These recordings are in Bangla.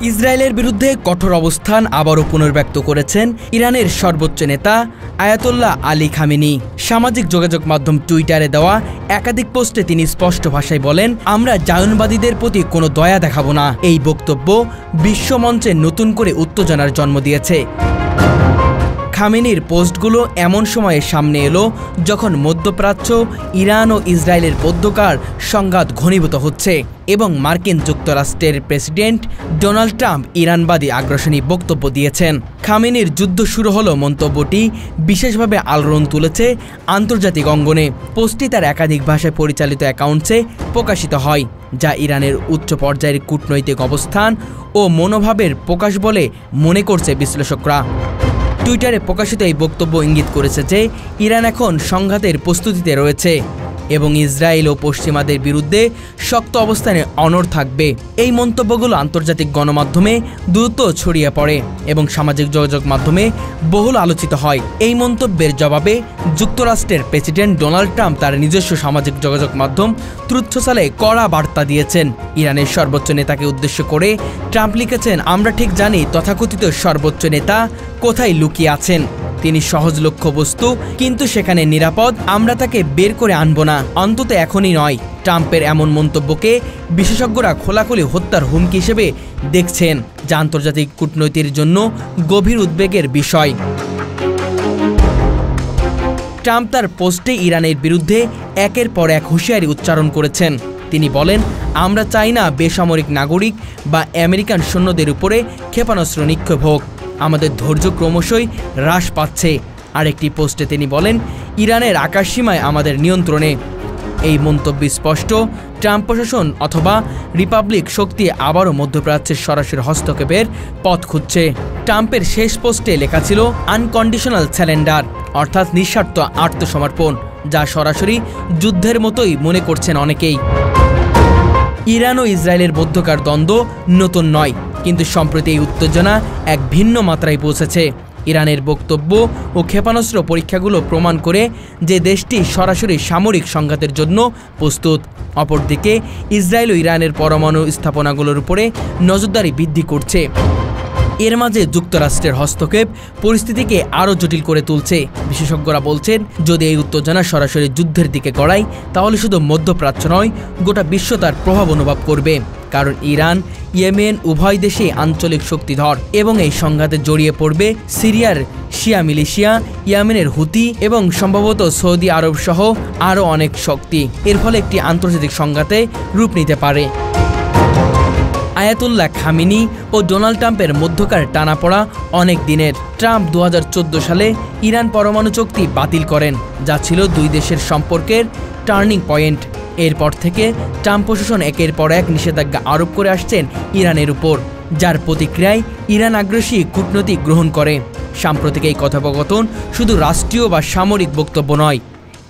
ইসরায়েলের বিরুদ্ধে কঠোর অবস্থান আবারও পুনর্ব্যক্ত করেছেন ইরানের সর্বোচ্চ নেতা আয়াতুল্লাহ আলী খামেনি। সামাজিক যোগাযোগ মাধ্যম টুইটারে দেওয়া একাধিক পোস্টে তিনি স্পষ্ট ভাষায় বলেন, আমরা জায়নবাদীদের প্রতি কোনো দয়া দেখাবো না। এই বক্তব্য বিশ্বমঞ্চে নতুন করে উত্তেজনার জন্ম দিয়েছে। খামেনির পোস্টগুলো এমন সময়ে সামনে এলো যখন মধ্যপ্রাচ্য, ইরান ও ইসরায়েলের মধ্যকার সংঘাত ঘনীভূত হচ্ছে এবং মার্কিন যুক্তরাষ্ট্রের প্রেসিডেন্ট ডোনাল্ড ট্রাম্প ইরানবাদী আগ্রাসনী বক্তব্য দিয়েছেন। খামেনির যুদ্ধ শুরু হলো মন্তব্যটি বিশেষভাবে আলোড়ন তুলেছে আন্তর্জাতিক অঙ্গনে। পোস্টটি তার একাধিক ভাষায় পরিচালিত অ্যাকাউন্টে প্রকাশিত হয়, যা ইরানের উচ্চ পর্যায়ের কূটনৈতিক অবস্থান ও মনোভাবের প্রকাশ বলে মনে করছে বিশ্লেষকরা। টুইটারে প্রকাশিত এই বক্তব্য ইঙ্গিত করেছে যে ইরান এখন সংঘাতের প্রস্তুতিতে রয়েছে এবং ইসরায়েল ও পশ্চিমাদের বিরুদ্ধে শক্ত অবস্থানে অনড় থাকবে। এই মন্তব্যগুলো আন্তর্জাতিক গণমাধ্যমে দ্রুত ছড়িয়ে পড়ে এবং সামাজিক যোগাযোগ মাধ্যমে বহুল আলোচিত হয়। এই মন্তব্যের জবাবে যুক্তরাষ্ট্রের প্রেসিডেন্ট ডোনাল্ড ট্রাম্প তার নিজস্ব সামাজিক যোগাযোগ মাধ্যম ট্রুথ সোশ্যালে কড়া বার্তা দিয়েছেন। ইরানের সর্বোচ্চ নেতাকে উদ্দেশ্য করে ট্রাম্প লিখেছেন, আমরা ঠিক জানি তথাকথিত সর্বোচ্চ নেতা কোথায় লুকিয়ে আছেন। তিনি সহজ লক্ষ্যবস্তু, কিন্তু সেখানে নিরাপদ। আমরা তাকে বের করে আনব না, অন্তত এখনই নয়। ট্রাম্পের এমন মন্তব্যকে বিশেষজ্ঞরা খোলাখুলি হত্যার হুমকি হিসেবে দেখছেন, যা আন্তর্জাতিক কূটনীতির জন্য গভীর উদ্বেগের বিষয়। ট্রাম্প তার পোস্টে ইরানের বিরুদ্ধে একের পর এক হুঁশিয়ারি উচ্চারণ করেছেন। তিনি বলেন, আমরা চাই না বেসামরিক নাগরিক বা আমেরিকান সৈন্যদের উপরে ক্ষেপণাস্ত্র নিক্ষেপ হোক। আমাদের ধৈর্য ক্রমশই হ্রাস পাচ্ছে। আরেকটি পোস্টে তিনি বলেন, ইরানের আকাশসীমায় আমাদের নিয়ন্ত্রণে। এই মন্তব্য স্পষ্ট, ট্রাম্প প্রশাসন অথবা রিপাবলিক শক্তি আবারও মধ্যপ্রাচ্যের সরাসরি হস্তক্ষেপের পথ খুঁজছে। ট্রাম্পের শেষ পোস্টে লেখা ছিল আনকন্ডিশনাল স্যারেন্ডার, অর্থাৎ নিঃস্বার্থ আত্মসমর্পণ, যা সরাসরি যুদ্ধের মতোই মনে করছেন অনেকেই। ইরান ও ইসরায়েলের মধ্যকার দ্বন্দ্ব নতুন নয়, কিন্তু সম্প্রতি এই উত্তেজনা এক ভিন্ন মাত্রায় পৌঁছেছে। ইরানের বক্তব্য ও ক্ষেপণাস্ত্র পরীক্ষাগুলো প্রমাণ করে যে দেশটি সরাসরি সামরিক সংঘাতের জন্য প্রস্তুত। অপরদিকে ইসরায়েল ও ইরানের পরমাণু স্থাপনাগুলোর উপরে নজরদারি বৃদ্ধি করছে। এর মাঝে যুক্তরাষ্ট্রের হস্তক্ষেপ পরিস্থিতিকে আরও জটিল করে তুলছে। বিশেষজ্ঞরা বলছেন, যদি এই উত্তেজনা সরাসরি যুদ্ধের দিকে গড়ায়, তাহলে শুধু মধ্যপ্রাচ্য নয়, গোটা বিশ্ব তার প্রভাব অনুভব করবে। কারণ ইরান, ইয়েমেন উভয় দেশেই আঞ্চলিক শক্তিধর এবং এই সংঘাতে জড়িয়ে পড়বে সিরিয়ার শিয়া মিলিশিয়া, ইয়েমেনের হুতি এবং সম্ভবত সৌদি আরব সহ আরও অনেক শক্তি। এর ফলে একটি আন্তর্জাতিক সংঘাতে রূপ নিতে পারে। আয়াতুল্লাহ খামেনি ও ডোনাল্ড ট্রাম্পের মধ্যকার টানাপড়া অনেক দিনের। ট্রাম্প 2014 সালে ইরান পরমাণু চুক্তি বাতিল করেন, যা ছিল দুই দেশের সম্পর্কের টার্নিং পয়েন্ট। এরপর থেকে ট্রাম্প প্রশাসন একের পর এক নিষেধাজ্ঞা আরোপ করে আসছেন ইরানের উপর, যার প্রতিক্রিয়ায় ইরান আগ্রাসী কূটনীতি গ্রহণ করে। সাম্প্রতিক এই কথোপকথন শুধু রাষ্ট্রীয় বা সামরিক বক্তব্য নয়,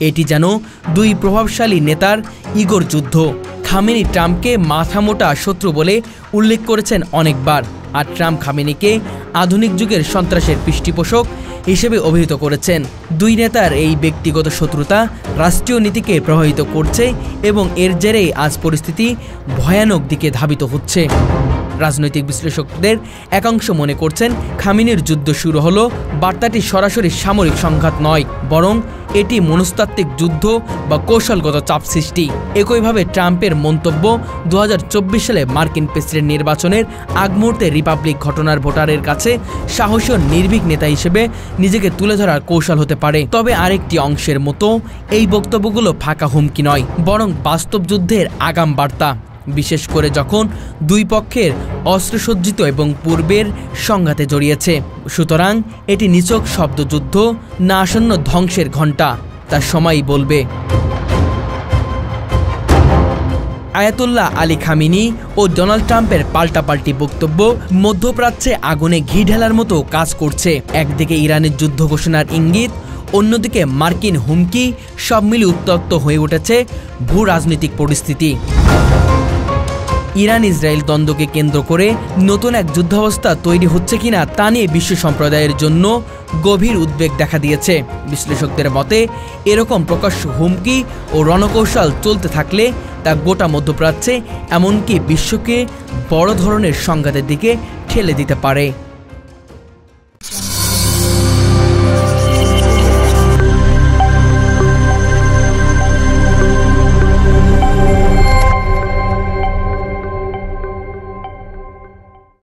এটি যেন দুই প্রভাবশালী নেতার ইগোর যুদ্ধ। খামেনি ট্রাম্পকে মাথামোটা শত্রু বলে উল্লেখ করেছেন অনেকবার, আর ট্রাম্প খামেনিকে আধুনিক যুগের সন্ত্রাসের পৃষ্ঠপোষক হিসেবে অভিহিত করেছেন। দুই নেতার এই ব্যক্তিগত শত্রুতা রাষ্ট্রীয় নীতিকে প্রভাবিত করছে এবং এর জেরেই আজ পরিস্থিতি ভয়ানক দিকে ধাবিত হচ্ছে। রাজনৈতিক বিশ্লেষকদের একাংশ মনে করছেন, খামেনির যুদ্ধ শুরু হলো বার্তাটি সরাসরি সামরিক সংঘাত নয়, বরং এটি মনস্তাত্ত্বিক যুদ্ধ বা কৌশলগত চাপ সৃষ্টি। একইভাবে ট্রাম্পের মন্তব্য 2024 সালে মার্কিন প্রেসিডেন্ট নির্বাচনের আগ মুহূর্তে রিপাবলিক ঘটনার ভোটারের কাছে সাহসী ও নির্ভীক নেতা হিসেবে নিজেকে তুলে ধরার কৌশল হতে পারে। তবে আরেকটি অংশের মতো এই বক্তব্যগুলো ফাঁকা হুমকি নয়, বরং বাস্তব যুদ্ধের আগাম বার্তা, বিশেষ করে যখন দুই পক্ষের অস্ত্রসজ্জিত এবং পূর্বের সংঘাতে জড়িয়েছে। সুতরাং এটি নিছক শব্দযুদ্ধ না আসন্ন ধ্বংসের ঘণ্টা, তার সময়ই বলবে। আয়াতুল্লাহ আলী খামেনি ও ডোনাল্ড ট্রাম্পের পাল্টাপাল্টি বক্তব্য মধ্যপ্রাচ্যে আগুনে ঘি ঢালার মতো কাজ করছে। একদিকে ইরানের যুদ্ধ ঘোষণার ইঙ্গিত, অন্যদিকে মার্কিন হুমকি, সব মিলিয়ে উত্তপ্ত হয়ে উঠেছে ভূ রাজনৈতিক পরিস্থিতি। ইরান ইসরায়েল দ্বন্দ্বকে কেন্দ্র করে নতুন এক যুদ্ধাবস্থা তৈরি হচ্ছে কিনা তা নিয়ে বিশ্ব সম্প্রদায়ের জন্য গভীর উদ্বেগ দেখা দিয়েছে। বিশ্লেষকদের মতে এরকম প্রকাশ্য হুমকি ও রণকৌশল চলতে থাকলে তা গোটা মধ্যপ্রাচ্যে এমনকি বিশ্বকে বড় ধরনের সংঘাতের দিকে ঠেলে দিতে পারে।